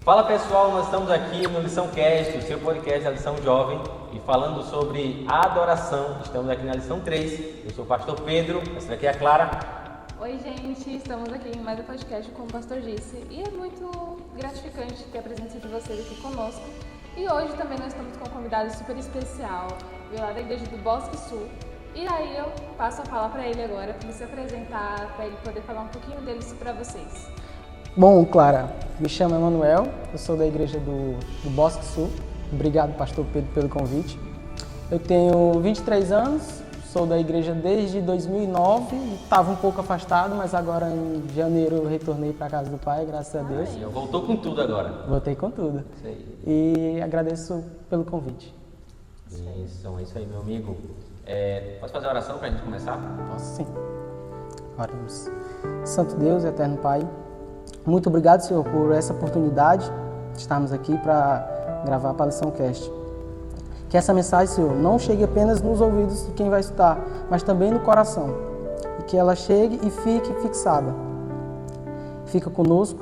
Fala pessoal, nós estamos aqui no Lição Cast, o seu podcast da Lição Jovem, e falando sobre adoração. Estamos aqui na lição 3. Eu sou o pastor Pedro, essa daqui é a Clara. Oi gente, estamos aqui em mais um podcast com o pastor Gisse e é muito gratificante ter a presença de vocês aqui conosco. E hoje também nós estamos com um convidado super especial, veio lá da igreja do Bosque Sul. E aí eu passo a falar para ele agora, para ele se apresentar, para ele poder falar um pouquinho dele para vocês. Bom, Clara, me chamo Emanuel, eu sou da igreja do Bosque Sul. Obrigado, pastor Pedro, pelo convite. Eu tenho 23 anos, sou da igreja desde 2009, estava um pouco afastado, mas agora em janeiro eu retornei para a casa do Pai, graças a Deus. Voltou com tudo agora. Voltei com tudo. Isso aí. E agradeço pelo convite. Isso, é isso aí, meu amigo. Posso fazer a oração para a gente começar? Posso sim. Oremos. Santo Deus, eterno Pai, muito obrigado, Senhor, por essa oportunidade de estarmos aqui para gravar para a Lição Cast. Que essa mensagem, Senhor, não chegue apenas nos ouvidos de quem vai escutar, mas também no coração. E que ela chegue e fique fixada. Fica conosco,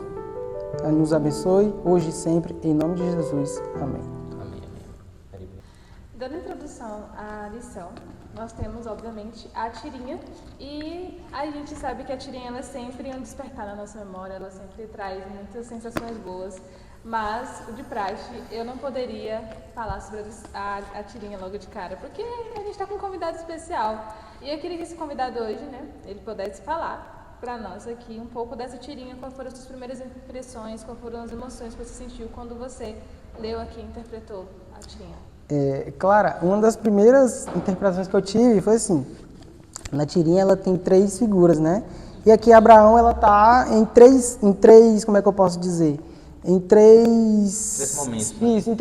nos abençoe, hoje e sempre, em nome de Jesus. Amém. Amém. Dando introdução à lição, nós temos, obviamente, a tirinha e a gente sabe que a tirinha ela é sempre um despertar na nossa memória, ela sempre traz muitas sensações boas, mas, de praxe, eu não poderia falar sobre a tirinha logo de cara, porque a gente está com um convidado especial e eu queria que esse convidado hoje, ele pudesse falar para nós aqui um pouco dessa tirinha, quais foram as suas primeiras impressões, quais foram as emoções que você sentiu quando você leu aqui e interpretou a tirinha. Clara, uma das primeiras interpretações que eu tive foi assim, na tirinha ela tem 3 figuras, né? E aqui Abraão, ela tá em três, como é que eu posso dizer? Em 3 momentos. Isso,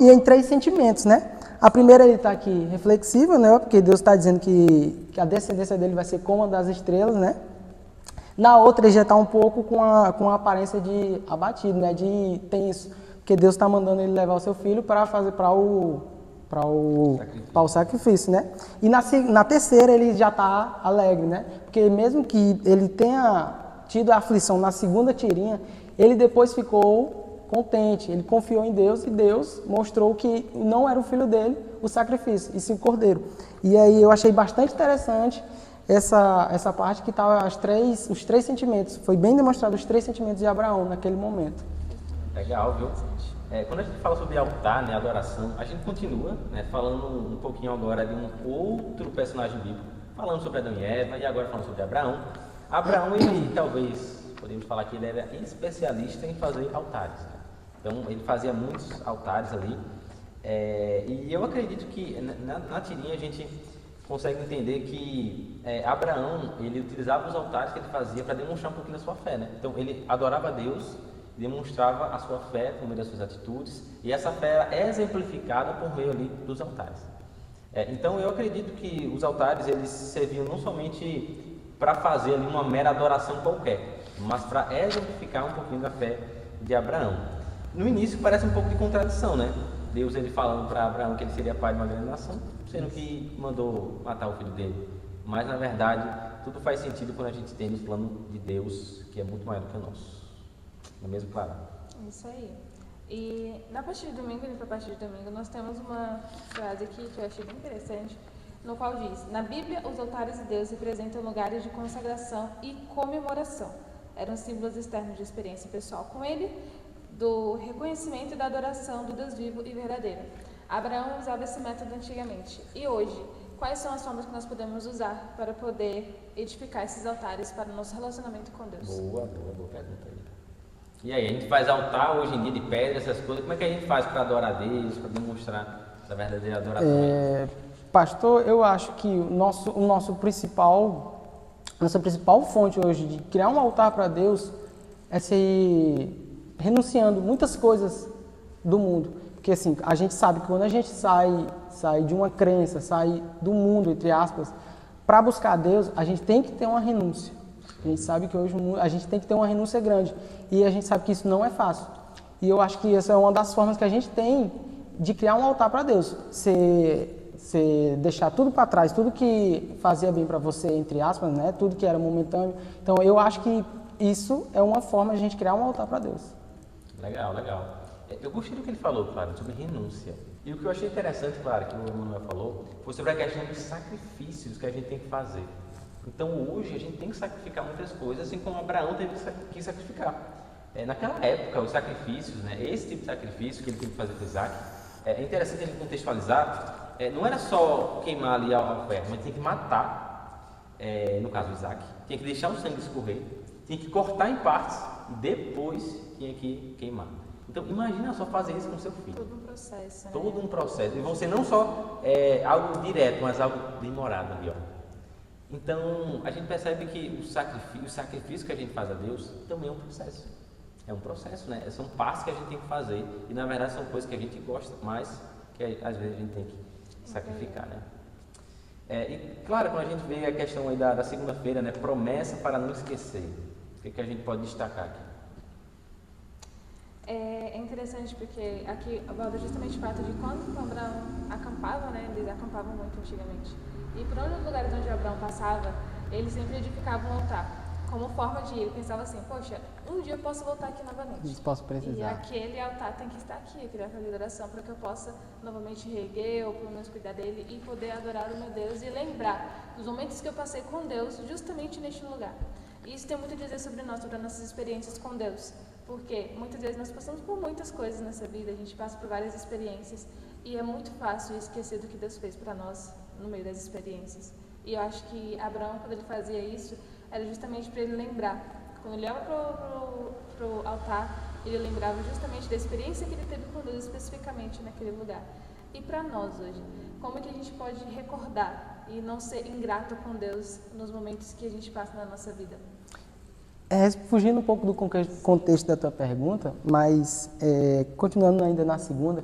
em 3 sentimentos, né? A primeira ele tá aqui reflexiva, né? Porque Deus está dizendo que a descendência dele vai ser como a das estrelas, né? Na outra ele já tá um pouco com a aparência de abatido, né? De tenso. Porque Deus está mandando ele levar o seu filho para fazer para o sacrifício, né? E na terceira ele já está alegre, né? Porque mesmo que ele tenha tido a aflição na segunda tirinha, ele depois ficou contente, ele confiou em Deus e Deus mostrou que não era o filho dele o sacrifício, e sim o cordeiro. E aí eu achei bastante interessante essa parte que tá os três sentimentos. Foi bem demonstrado os 3 sentimentos de Abraão naquele momento. Legal, viu? Quando a gente fala sobre altar, né, adoração, a gente continua, né, falando um pouquinho agora de um outro personagem bíblico, falando sobre Adão e Eva e agora falando sobre Abraão. Abraão, ele talvez, podemos falar que ele era especialista em fazer altares, né? Então, ele fazia muitos altares ali, e eu acredito que na tirinha a gente consegue entender que Abraão, ele utilizava os altares que ele fazia para demonstrar um pouquinho da sua fé, né? Então, ele adorava a Deus, demonstrava a sua fé por meio das suas atitudes, e essa fé era exemplificada por meio ali dos altares. Então eu acredito que os altares eles serviam não somente para fazer ali uma mera adoração qualquer, mas para exemplificar um pouquinho da fé de Abraão. No início parece um pouco de contradição, né? Deus ele falando para Abraão que ele seria pai de uma grande nação, sendo que mandou matar o filho dele. Mas na verdade tudo faz sentido quando a gente tem o plano de Deus, que é muito maior do que o nosso. Não é mesmo, Clara? Isso aí. E na partir de domingo, indo para a partir de domingo, nós temos uma frase aqui que eu achei bem interessante, no qual diz: na Bíblia, os altares de Deus representam lugares de consagração e comemoração. Eram símbolos externos de experiência pessoal com Ele, do reconhecimento e da adoração do Deus vivo e verdadeiro. Abraão usava esse método antigamente. E hoje, quais são as formas que nós podemos usar para poder edificar esses altares para o nosso relacionamento com Deus? Boa pergunta aí. E aí, a gente faz altar hoje em dia de pedra, essas coisas, como é que a gente faz para adorar a Deus, para demonstrar essa verdadeira adoração? Pastor, eu acho que nossa principal fonte hoje de criar um altar para Deus é se renunciando muitas coisas do mundo. Porque assim, a gente sabe que quando a gente sai de uma crença, sai do mundo, entre aspas, para buscar a Deus, a gente tem que ter uma renúncia. A gente sabe que hoje a gente tem que ter uma renúncia grande e a gente sabe que isso não é fácil. E eu acho que essa é uma das formas que a gente tem de criar um altar para Deus. Você deixar tudo para trás, tudo que fazia bem para você, entre aspas, né? Tudo que era momentâneo. Então eu acho que isso é uma forma de a gente criar um altar para Deus. Legal, legal. Eu gostei do que ele falou, claro, sobre renúncia. E o que eu achei interessante, claro, que o Manuel falou, foi sobre a questão dos sacrifícios que a gente tem que fazer. Então hoje a gente tem que sacrificar muitas coisas, assim como Abraão teve que sacrificar. Naquela época, os sacrifícios, né, esse tipo de sacrifício que ele teve que fazer com Isaac, é interessante ele contextualizar, não era só queimar ali a oferta, mas tinha que matar, no caso Isaac, tinha que deixar o sangue escorrer, tinha que cortar em partes e depois tinha que queimar. Então imagina só fazer isso com seu filho. Todo um processo, né? Todo um processo. E você não só algo direto, mas algo demorado ali, ó. Então a gente percebe que o sacrifício que a gente faz a Deus também é um processo. É um processo, né? São passos que a gente tem que fazer e na verdade são coisas que a gente gosta, mas que às vezes a gente tem que sacrificar, né? E claro, quando a gente vê a questão aí da segunda-feira, né? Promessa para não esquecer. O que a gente pode destacar aqui? É interessante porque aqui aborda justamente o fato de quando Abraão acampava, né? Eles acampavam muito antigamente. E por onde os lugares onde Abraão passava, eles sempre edificavam um altar. Como forma de ele pensava assim, poxa, um dia eu posso voltar aqui novamente. Posso precisar. E aquele altar tem que estar aqui, eu queria fazer oração para que eu possa novamente reerguer ou pelo menos cuidar dele e poder adorar o meu Deus e lembrar dos momentos que eu passei com Deus justamente neste lugar. E isso tem muito a dizer sobre nós, sobre as nossas experiências com Deus. Porque muitas vezes nós passamos por muitas coisas nessa vida, a gente passa por várias experiências e é muito fácil esquecer do que Deus fez para nós no meio das experiências. E eu acho que Abraão, quando ele fazia isso, era justamente para ele lembrar. Quando ele olhava para o altar, ele lembrava justamente da experiência que ele teve com Deus especificamente naquele lugar. E para nós hoje, como que a gente pode recordar e não ser ingrato com Deus nos momentos que a gente passa na nossa vida? Fugindo um pouco do contexto da tua pergunta, mas continuando ainda na segunda,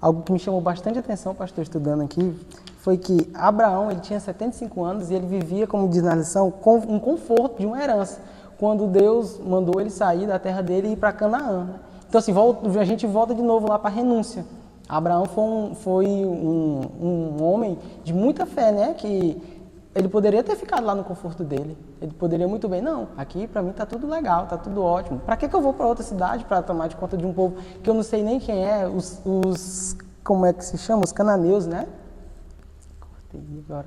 algo que me chamou bastante atenção, pastor, estudando aqui, foi que Abraão, ele tinha 75 anos e ele vivia, como diz na lição, com um conforto de uma herança, quando Deus mandou ele sair da terra dele e ir para Canaã. Né? Então, assim, a gente volta de novo lá para a renúncia. Abraão foi um homem de muita fé, né? Que ele poderia ter ficado lá no conforto dele. Ele poderia muito bem, não, aqui para mim tá tudo legal, tá tudo ótimo. Para que eu vou para outra cidade para tomar de conta de um povo que eu não sei nem quem é, como é que se chama? Os cananeus, né? Agora.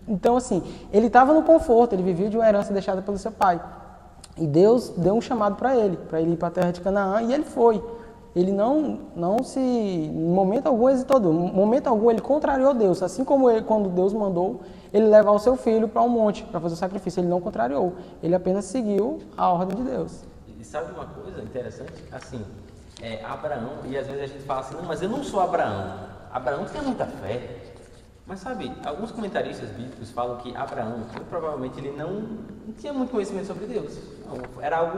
Então, assim, ele estava no conforto, ele vivia de uma herança deixada pelo seu pai. E Deus deu um chamado para ele ir para a terra de Canaã, e ele foi. Ele não se, em momento algum, hesitou. Em momento algum, ele contrariou Deus. Assim como ele, quando Deus mandou ele levar o seu filho para um monte, para fazer o sacrifício, ele não contrariou. Ele apenas seguiu a ordem de Deus. E sabe uma coisa interessante? Assim, Abraão, e às vezes a gente fala assim, não, mas eu não sou Abraão. Abraão tinha muita fé. Mas sabe, alguns comentaristas bíblicos falam que Abraão, muito provavelmente, ele não tinha muito conhecimento sobre Deus. Não, era algo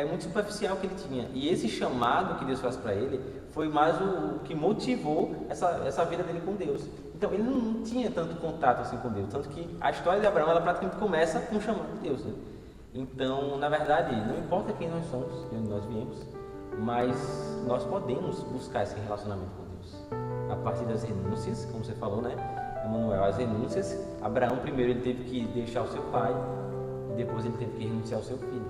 muito superficial que ele tinha. E esse chamado que Deus faz para ele foi mais o que motivou essa vida dele com Deus. Então ele não tinha tanto contato assim com Deus. Tanto que a história de Abraão, ela praticamente começa com o chamado de Deus. Né? Então, na verdade, não importa quem nós somos, de onde nós viemos, mas nós podemos buscar esse relacionamento com Deus. A partir das renúncias, como você falou, né? Manuel, as renúncias, Abraão primeiro ele teve que deixar o seu pai e depois ele teve que renunciar ao seu filho.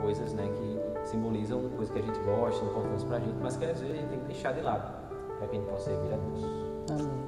Coisas, né, que simbolizam coisas que a gente gosta, importantes pra gente, mas que às vezes a gente tem que deixar de lado para que a gente possa servir a Deus. Amém.